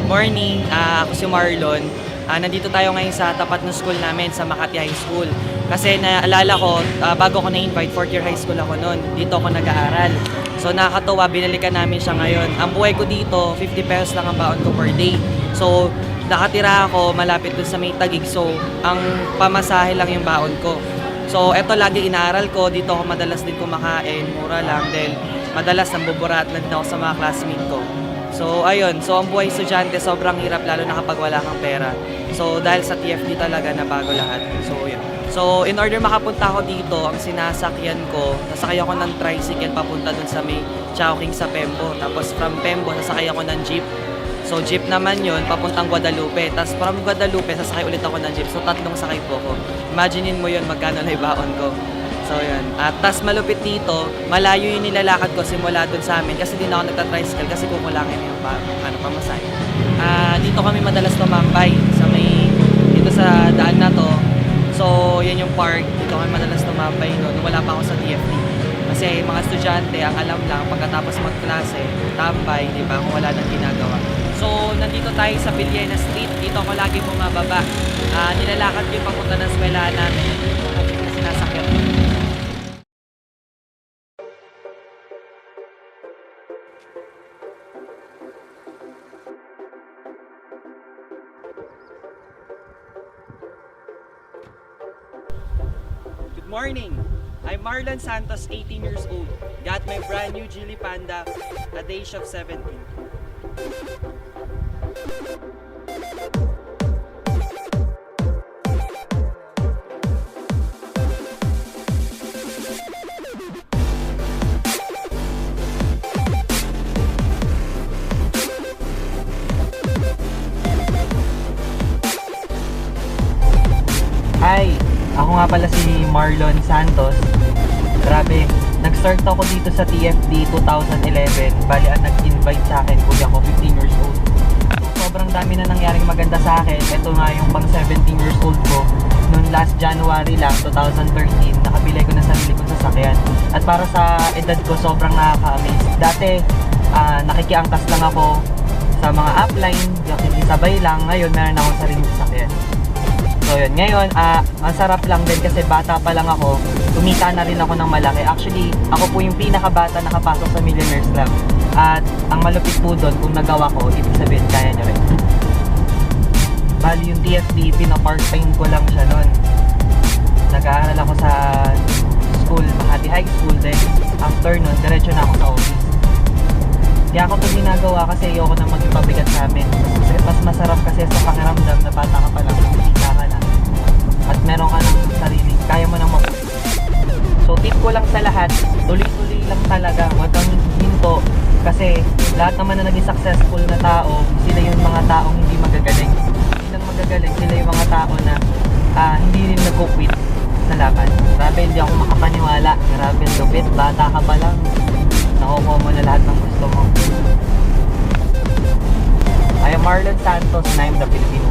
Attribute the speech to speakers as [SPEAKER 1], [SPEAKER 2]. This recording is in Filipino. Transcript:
[SPEAKER 1] Morning, ako si Marlon. Nandito tayo ngayon sa tapat ng school namin sa Makati High School. Kasi naalala ko, bago ko na-invite, 4th year high school ako noon. Dito ako nag-aaral. So nakakatuwa, binalikan namin siya ngayon. Ang buhay ko dito, 50 pesos lang ang baon ko per day. So nakatira ako malapit dun sa may Taguig. So ang pamasahe lang yung baon ko. So eto lagi inaaral ko, dito ako madalas din kumakain, mura lang dahil madalas nambuburat lang din ako sa mga classmate ko. So ayun, so ang buhay estudyante sobrang hirap lalo na kapag wala kang pera. So dahil sa TFD talaga nabago lahat. So yun. So in order makapunta ako dito, ang sinasakyan ko, nasakay ako ng tricycle papunta dun sa may Chowking sa Pembo. Tapos from Pembo, sasakay ako ng jeep. So jeep naman yun, papuntang Guadalupe. Tapos from Guadalupe, sasakay ulit ako ng jeep. So tatlong sakay po ko. Imaginein mo yun, magkano na ibaon ko. So yun. At tas malupit dito, malayo yung nilalakad ko simula dun sa amin kasi di na ako nagta-tricycle kasi kukulangin yung pamasahe. Dito kami madalas tumambay sa may dito sa daan na to. So yan yung park, dito kami madalas tumambay noon. Wala pa ako sa TFD. Kasi mga estudyante, ang alam lang pagkatapos magklase, tambay, di ba, kung wala nang ginagawa. So nandito tayo sa Villena Street, dito ako lagi bumababa. Nilalakad ko yung papunta ng eskwelahan namin kasi nasakyan ko. Good morning! I'm Marlon Santos, 18 years old. Got my brand new Geely Panda at the age of 17.
[SPEAKER 2] Hi! Ako nga pala si Marlon Santos. Grabe, nag-start ako dito sa TFD 2011. Bali, ang nag-invite sa akin, kuya ko, 15 years old. So, sobrang dami na nangyaring maganda sa akin. Ito nga yung pang 17 years old ko. Noong last January lang, 2013, nakabili ko na sarili kong sasakyan. At para sa edad ko, sobrang nakaka-amaze. Dati, nakikiangkas lang ako sa mga upline, nakikisabay lang. Ngayon, meron akong sariling sasakyan. So yun, ngayon, masarap lang din kasi bata pa lang ako, kumita na rin ako ng malaki. Actually, ako po yung pinakabata nakapasok sa Millionaires Club. At ang malupit po doon, kung nagawa ko, ibig sabihin, kaya nyo rin. Bali yung TFD, pina-part-time ko lang siya noon. Nag-aaral ako sa school, Makati High School, then after nun, diretso na ako sa office. Kaya ako ito ginagawa kasi ayoko na magpabigat sa amin. Mas masarap kasi sa pakiramdam na bata ka pa lang, kumita ka na. At meron ka ng sarili, kaya mo nang mapulit. So tip ko lang sa lahat, tuloy-tuloy lang talaga, huwag kang hinto. Kasi lahat naman na naging successful na tao, sila yung mga taong hindi magagaling. Hindi lang magagaling, sila yung mga tao na hindi rin nag-quit sa laban. Grabe, hindi ako makapaniwala. Grabe, lupit, bata ka pa lang. Nakukuha mo na lahat ng gusto mo. I am Marlon Santos and I am the Filipino